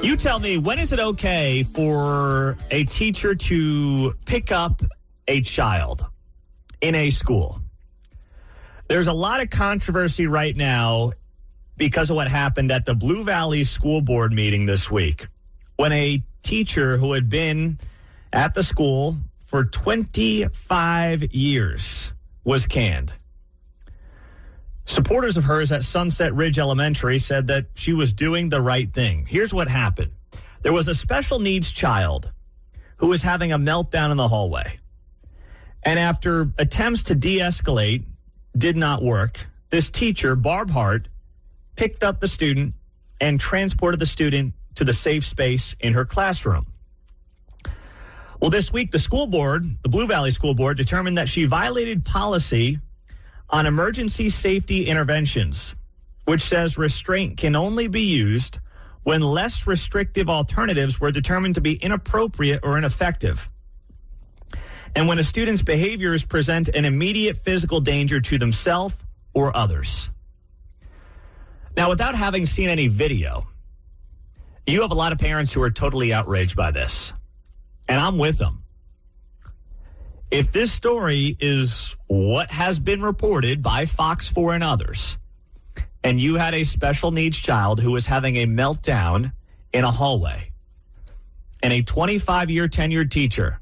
You tell me, when is it okay for a teacher to pick up a child in a school? There's a lot of controversy right now because of what happened at the Blue Valley School Board meeting this week, when a teacher who had been at the school for 25 years was canned. Supporters of hers at Sunset Ridge Elementary said that she was doing the right thing. Here's what happened. There was a special needs child who was having a meltdown in the hallway. And after attempts to de-escalate did not work, this teacher, Barb Hart, picked up the student and transported the student to the safe space in her classroom. Well, this week, the school board, the Blue Valley School Board, determined that she violated policy on emergency safety interventions, which says restraint can only be used when less restrictive alternatives were determined to be inappropriate or ineffective, and when a student's behaviors present an immediate physical danger to themselves or others. Now, without having seen any video, you have a lot of parents who are totally outraged by this, and I'm with them. If this story is what has been reported by Fox 4 and others, and you had a special needs child who was having a meltdown in a hallway, and a 25-year tenured teacher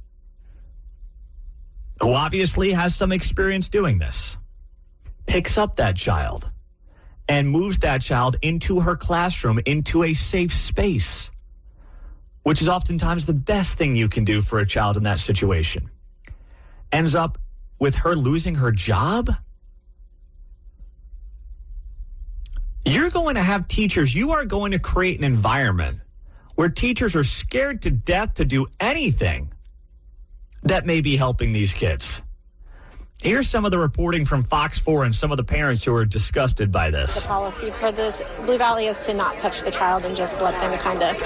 who obviously has some experience doing this, picks up that child and moves that child into her classroom, into a safe space, which is oftentimes the best thing you can do for a child in that situation, ends up with her losing her job? You're going to have teachers, you are going to create an environment where teachers are scared to death to do anything that may be helping these kids. Here's some of the reporting from Fox 4 and some of the parents who are disgusted by this. The policy for this Blue Valley is to not touch the child and just let them kind of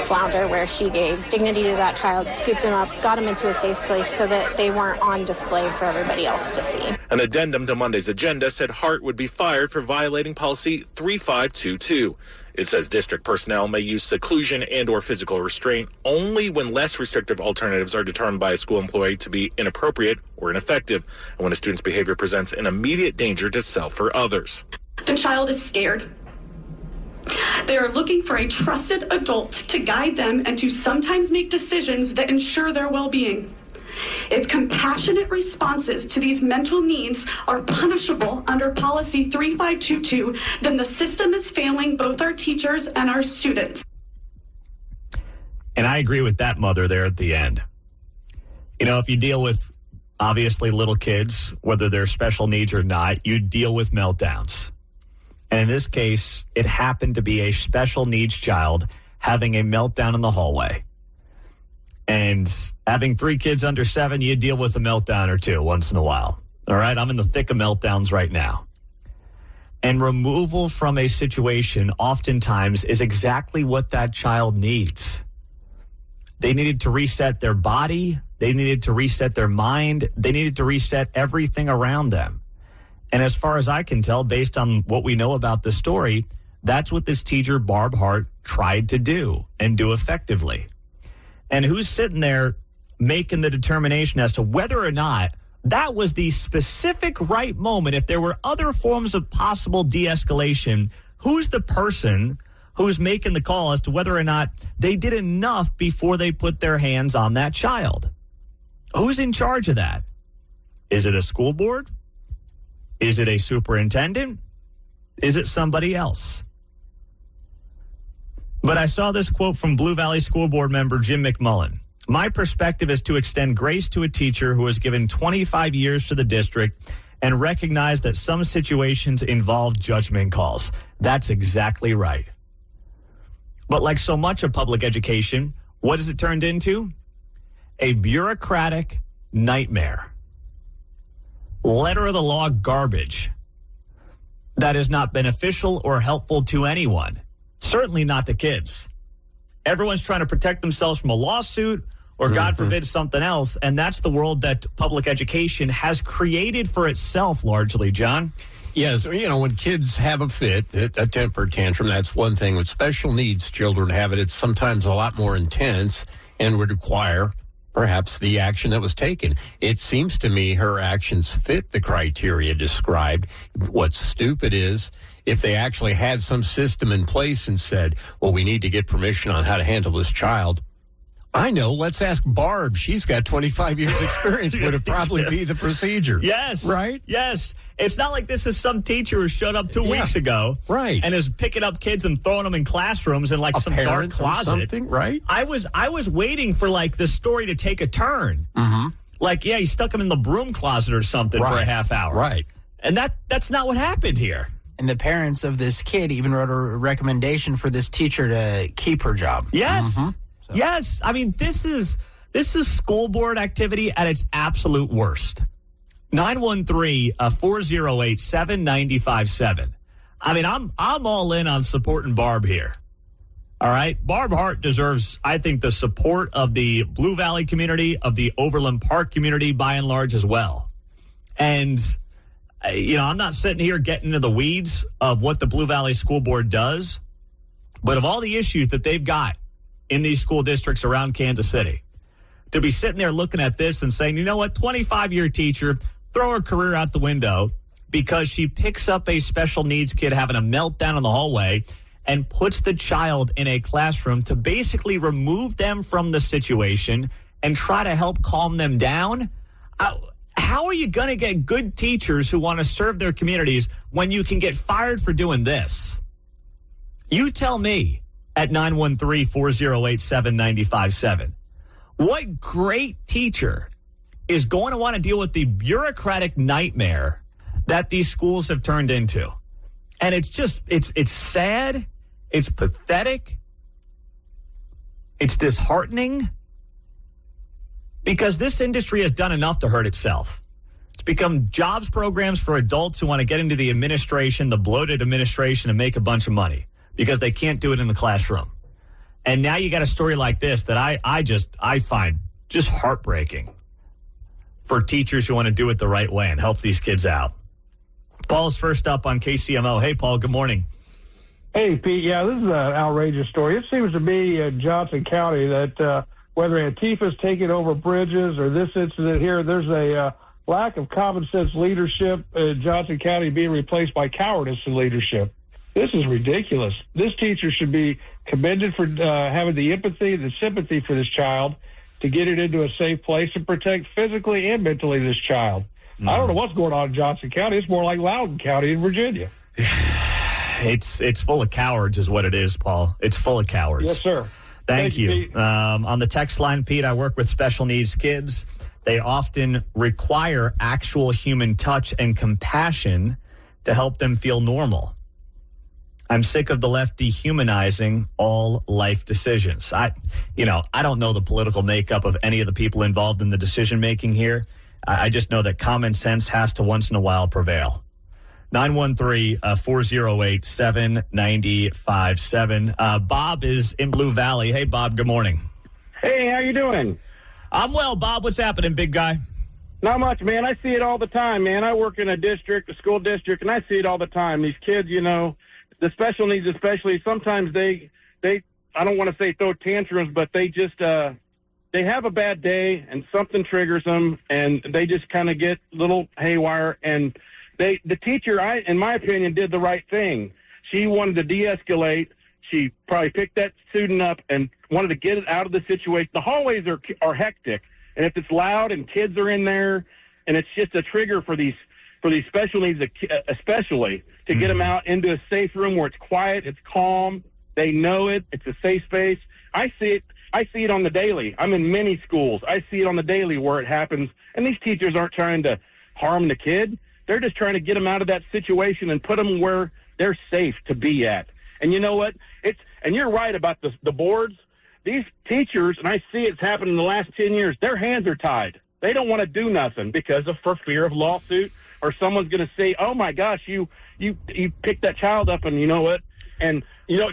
flounder, where she gave dignity to that child, scooped him up, got him into a safe space so that they weren't on display for everybody else to see. An addendum to Monday's agenda said Hart would be fired for violating policy 3522. It says district personnel may use seclusion and or physical restraint only when less restrictive alternatives are determined by a school employee to be inappropriate or ineffective, and when a student's behavior presents an immediate danger to self or others. The child is scared. They are looking for a trusted adult to guide them and to sometimes make decisions that ensure their well-being. If compassionate responses to these mental needs are punishable under policy 3522, then the system is failing both our teachers and our students. And I agree with that mother there at the end. You know, if you deal with, obviously, little kids, whether they're special needs or not, you deal with meltdowns. And in this case, it happened to be a special needs child having a meltdown in the hallway. And having 3 kids under 7, you deal with a meltdown or two once in a while. All right, I'm in the thick of meltdowns right now. And removal from a situation oftentimes is exactly what that child needs. They needed to reset their body. They needed to reset their mind. They needed to reset everything around them. And as far as I can tell, based on what we know about the story, that's what this teacher, Barb Hart, tried to do and do effectively. And who's sitting there making the determination as to whether or not that was the specific right moment? If there were other forms of possible de-escalation, who's the person who's making the call as to whether or not they did enough before they put their hands on that child? Who's in charge of that? Is it a school board? Is it a superintendent? Is it somebody else? But I saw this quote from Blue Valley School Board member Jim McMullen. My perspective is to extend grace to a teacher who has given 25 years to the district and recognize that some situations involve judgment calls. That's exactly right. But like so much of public education, what has it turned into? A bureaucratic nightmare. Letter of the law garbage that is not beneficial or helpful to anyone. Certainly not the kids. Everyone's trying to protect themselves from a lawsuit or, God forbid, something else. And that's the world that public education has created for itself largely, John. Yes, when kids have a fit, a temper tantrum, that's one thing. When special needs children have it, it's sometimes a lot more intense and would require perhaps the action that was taken. It seems to me her actions fit the criteria described. What's stupid is if they actually had some system in place and said, well, we need to get permission on how to handle this child. I know. Let's ask Barb. She's got 25 years experience. Would it probably be the procedure? Yes. Right? Yes. It's not like this is some teacher who showed up 2 weeks ago. Right. And is picking up kids and throwing them in classrooms in like some dark closet. Something, right? I was waiting for like the story to take a turn. Mm-hmm. Like, yeah, he stuck him in the broom closet or something for a half hour. Right. And that's not what happened here. And the parents of this kid even wrote a recommendation for this teacher to keep her job. Yes. Mm-hmm. So. Yes. I mean, this is school board activity at its absolute worst. 913-408-7957. I mean, I'm all in on supporting Barb here. All right. Barb Hart deserves, I think, the support of the Blue Valley community, of the Overland Park community by and large as well. And, I'm not sitting here getting into the weeds of what the Blue Valley School Board does, but of all the issues that they've got in these school districts around Kansas City, to be sitting there looking at this and saying, you know what, 25-year teacher, throw her career out the window because she picks up a special needs kid having a meltdown in the hallway and puts the child in a classroom to basically remove them from the situation and try to help calm them down. How are you going to get good teachers who want to serve their communities when you can get fired for doing this? You tell me at 913-408-7957. What great teacher is going to want to deal with the bureaucratic nightmare that these schools have turned into? And it's just, it's sad. It's pathetic. It's disheartening because this industry has done enough to hurt itself. It's become jobs programs for adults who want to get into the administration, the bloated administration, and make a bunch of money because they can't do it in the classroom. And now you got a story like this that I find just heartbreaking for teachers who want to do it the right way and help these kids out. Paul's first up on KCMO. Hey, Paul, good morning. Hey, Pete. Yeah, this is an outrageous story. It seems to be in Johnson County that whether Antifa's taking over bridges or this incident here, there's a lack of common sense leadership in Johnson County being replaced by cowardice in leadership. This is ridiculous. This teacher should be commended for having the empathy, the sympathy for this child to get it into a safe place and protect physically and mentally this child. I don't know what's going on in Johnson County. It's more like Loudoun County in Virginia. It's full of cowards is what it is, Paul. It's full of cowards. Yes, sir. Thank you. On the text line, Pete, I work with special needs kids. They often require actual human touch and compassion to help them feel normal. I'm sick of the left dehumanizing all life decisions. I don't know the political makeup of any of the people involved in the decision making here. I just know that common sense has to once in a while prevail. 913-408-7957. Bob is in Blue Valley. Hey, Bob, good morning. Hey, how you doing? I'm well, Bob. What's happening, big guy? Not much, man. I see it all the time, man. I work in a school district, and I see it all the time. These kids, the special needs especially, sometimes they I don't want to say throw tantrums, but they just they have a bad day and something triggers them, and they just kind of get a little haywire. And the teacher, in my opinion, did the right thing. She wanted to de-escalate. She probably picked that student up and wanted to get it out of the situation. The hallways are hectic, and if it's loud and kids are in there, and it's just a trigger for these special needs, especially to get them out into a safe room where it's quiet, it's calm, they know it, it's a safe space. I see it on the daily. I'm in many schools. I see it on the daily where it happens, and these teachers aren't trying to harm the kid. They're just trying to get them out of that situation and put them where they're safe to be at. And you know what? And you're right about the boards. These teachers, and I see it's happened in the last 10 years, their hands are tied. They don't want to do nothing for fear of lawsuit, or someone's going to say, oh, my gosh, you picked that child up, and you know what? And,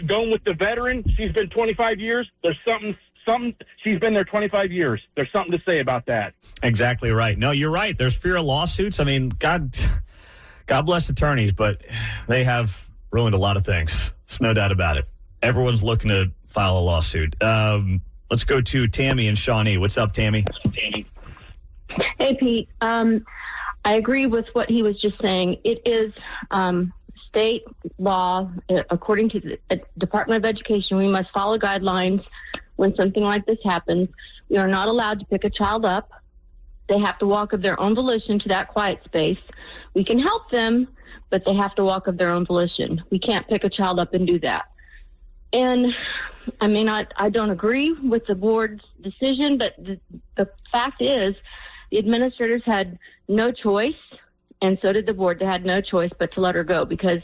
going with the veteran, she's been 25 years. There's something, she's been there 25 years. There's something to say about that. Exactly right. No, you're right. There's fear of lawsuits. I mean, God God bless attorneys, but they have ruined a lot of things. There's no doubt about it. Everyone's looking to file a lawsuit. Let's go to Tammy and Shawnee. What's up, Tammy? Hey, Pete. I agree with what he was just saying. It is state law. According to the Department of Education, we must follow guidelines when something like this happens. We are not allowed to pick a child up. They have to walk of their own volition to that quiet space. We can help them, but they have to walk of their own volition. We can't pick a child up and do that. And I mean, I don't agree with the board's decision, but the fact is the administrators had no choice, and so did the board. They had no choice but to let her go because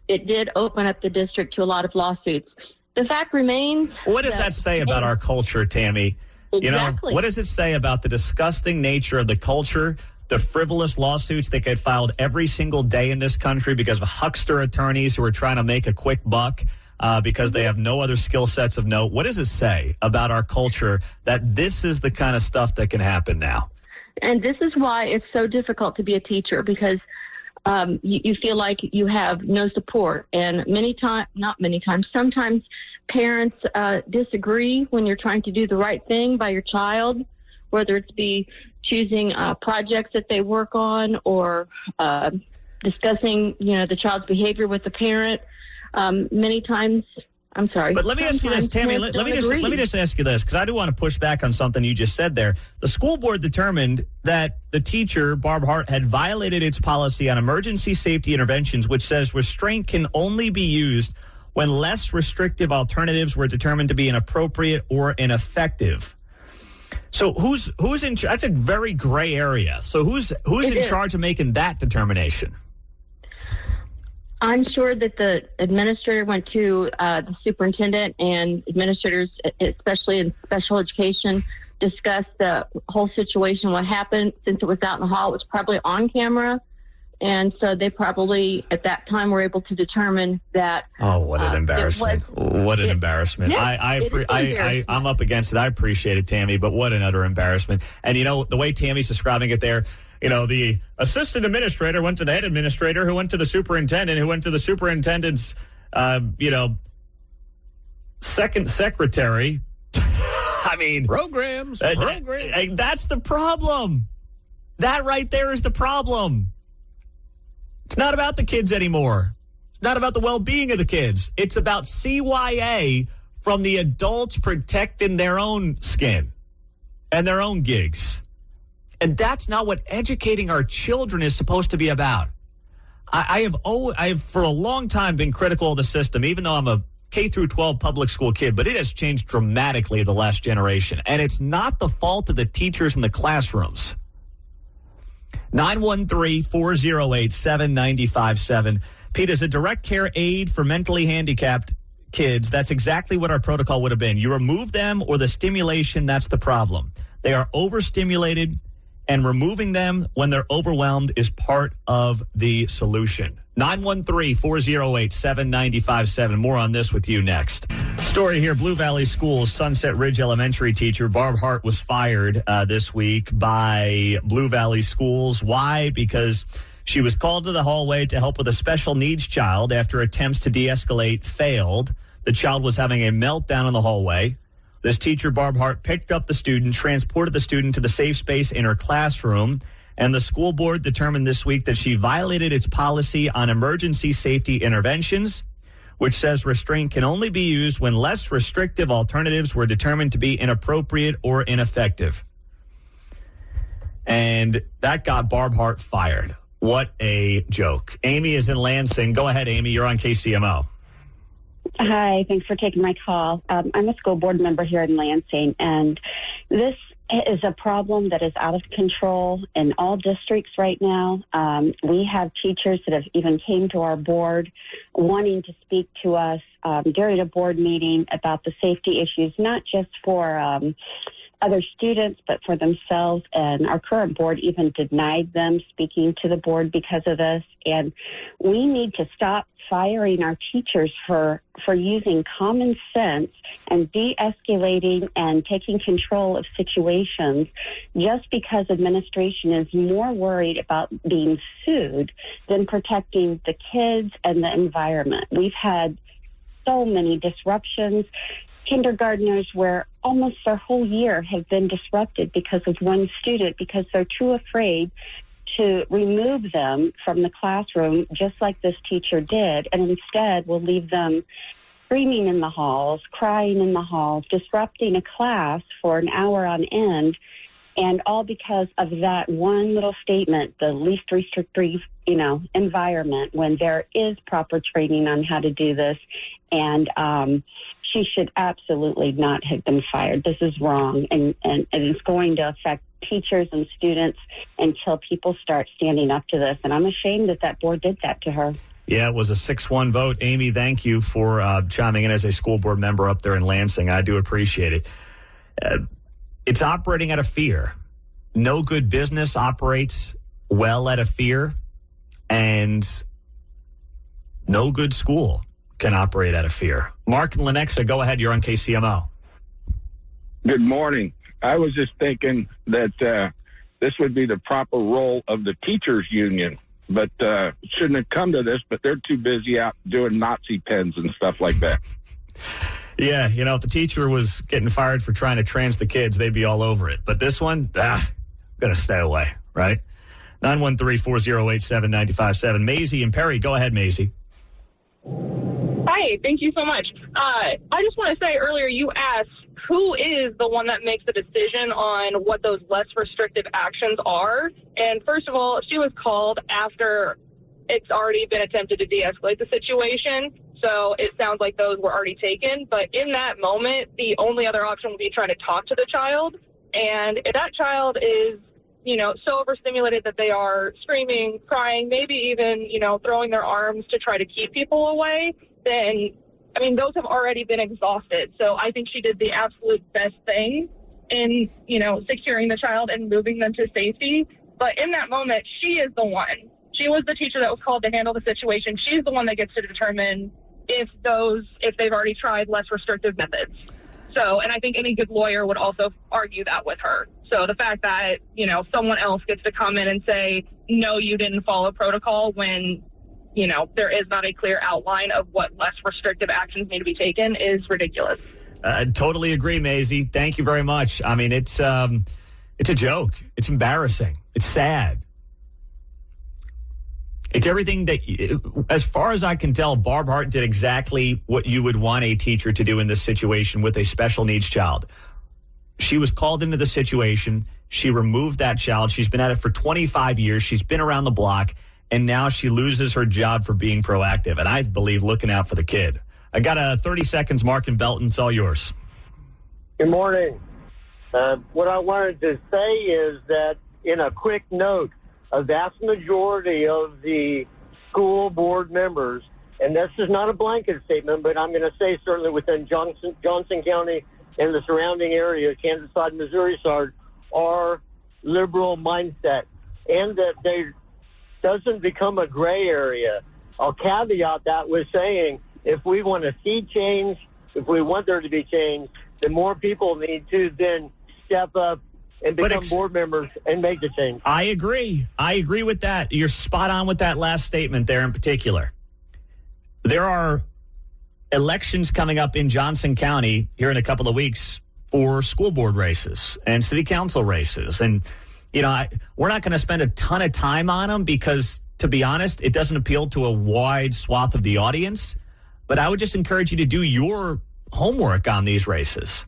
it did open up the district to a lot of lawsuits. The fact remains. What does that say about our culture, Tammy? Exactly. You know, what does it say about the disgusting nature of the culture, the frivolous lawsuits that get filed every single day in this country because of huckster attorneys who are trying to make a quick buck because they have no other skill sets of note? What does it say about our culture that this is the kind of stuff that can happen now? And this is why it's so difficult to be a teacher because you feel like you have no support. And sometimes parents disagree when you're trying to do the right thing by your child, whether it's be choosing projects that they work on or discussing, the child's behavior with the parent. Many times, I'm sorry. But let me ask you this, Tammy. Let me just ask you this, because I do want to push back on something you just said there. The school board determined that the teacher, Barb Hart, had violated its policy on emergency safety interventions, which says restraint can only be used when less restrictive alternatives were determined to be inappropriate or ineffective. So who's in charge? That's a very gray area. So who's in charge of making that determination? I'm sure that the administrator went to the superintendent, and administrators, especially in special education, discussed the whole situation, what happened. Since it was out in the hall, it was probably on camera. And so they probably, at that time, were able to determine that. Oh, what an embarrassment. What an embarrassment. Yeah, I'm up against it. I appreciate it, Tammy, but what an utter embarrassment. And, the way Tammy's describing it there, the assistant administrator went to the head administrator, who went to the superintendent, who went to the superintendent's, second secretary. I mean, programs. That's the problem. That right there is the problem. It's not about the kids anymore. It's not about the well-being of the kids. It's about CYA from the adults protecting their own skin and their own gigs. And that's not what educating our children is supposed to be about. I have for a long time been critical of the system, even though I'm a K through 12 public school kid, but it has changed dramatically the last generation. And it's not the fault of the teachers in the classrooms. 913-408-7957. Pete, as a direct care aide for mentally handicapped kids, that's exactly what our protocol would have been. You remove them or the stimulation, that's the problem. They are overstimulated, and removing them when they're overwhelmed is part of the solution. 913-408-7957. More on this with you next. Story here, Blue Valley Schools Sunset Ridge Elementary teacher Barb Hart was fired this week by Blue Valley Schools. Why? Because she was called to the hallway to help with a special needs child after attempts to de-escalate failed. The child was having a meltdown in the hallway. This teacher, Barb Hart, picked up the student, transported the student to the safe space in her classroom, and the school board determined this week that she violated its policy on emergency safety interventions, which says restraint can only be used when less restrictive alternatives were determined to be inappropriate or ineffective. And that got Barb Hart fired. What a joke. Amy is in Lansing. Go ahead, Amy. You're on KCMO. Hi, thanks for taking my call. I'm a school board member here in Lansing, and this is a problem that is out of control in all districts right now. We have teachers that have even came to our board wanting to speak to us during a board meeting about the safety issues, not just for other students, but for themselves. And our current board even denied them speaking to the board because of this. And we need to stop firing our teachers for using common sense and de-escalating and taking control of situations just because administration is more worried about being sued than protecting the kids and the environment. We've had so many disruptions. Kindergartners where almost their whole year have been disrupted because of one student, because they're too afraid to remove them from the classroom, just like this teacher did, and instead will leave them screaming in the halls, crying in the halls, disrupting a class for an hour on end, and all because of that one little statement, the least restrictive, environment, when there is proper training on how to do this. And she should absolutely not have been fired. This is wrong, and it's going to affect teachers and students until people start standing up to this. And I'm ashamed that board did that to her. Yeah, it was a 6-1 vote. Amy, thank you for chiming in as a school board member up there in Lansing. I do appreciate it. It's operating out of fear. No good business operates well out of fear, and no good school can operate out of fear. Mark and Lenexa, go ahead. You're on KCMO. Good morning. I was just thinking that this would be the proper role of the teachers union, but it shouldn't have come to this, but they're too busy out doing Nazi pens and stuff like that. Yeah, if the teacher was getting fired for trying to trans the kids, they'd be all over it. But this one, gonna stay away, right? 913-408-7957. Maisie and Perry, go ahead, Maisie. Hi, thank you so much. I just want to say earlier you asked who is the one that makes the decision on what those less restrictive actions are. And first of all, she was called after it's already been attempted to de-escalate the situation. So it sounds like those were already taken. But in that moment, the only other option would be trying to talk to the child. And if that child is, so overstimulated that they are screaming, crying, maybe even, throwing their arms to try to keep people away, then, those have already been exhausted. So I think she did the absolute best thing in, securing the child and moving them to safety. But in that moment, she is the one. She was the teacher that was called to handle the situation. She's the one that gets to determine if they've already tried less restrictive methods. So, and I think any good lawyer would also argue that with her. So the fact that, someone else gets to come in and say, no, you didn't follow protocol when, there is not a clear outline of what less restrictive actions need to be taken is ridiculous. I totally agree, Maisie. Thank you very much. It's a joke. It's embarrassing. It's sad. It's everything that, as far as I can tell, Barb Hart did exactly what you would want a teacher to do in this situation with a special needs child. She was called into the situation. She removed that child. She's been at it for 25 years. She's been around the block, and now she loses her job for being proactive, and I believe looking out for the kid. I got 30 seconds, Mark and Belton. It's all yours. Good morning. What I wanted to say is that, in a quick note, a vast majority of the school board members, and this is not a blanket statement, but I'm going to say certainly within Johnson County and the surrounding area, Kansas side, Missouri side, are liberal mindset, and that there doesn't become a gray area. I'll caveat that with saying if we want to see change, if we want there to be change, then more people need to then step up and become board members and make the change. I agree. I agree with that. You're spot on with that last statement there in particular. There are elections coming up in Johnson County here in a couple of weeks for school board races and city council races. And, we're not going to spend a ton of time on them because, to be honest, it doesn't appeal to a wide swath of the audience. But I would just encourage you to do your homework on these races.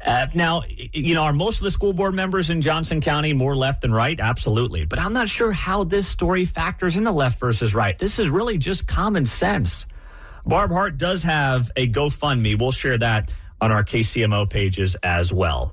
Now, are most of the school board members in Johnson County more left than right? Absolutely. But I'm not sure how this story factors into left versus right. This is really just common sense. Barb Hart does have a GoFundMe. We'll share that on our KCMO pages as well.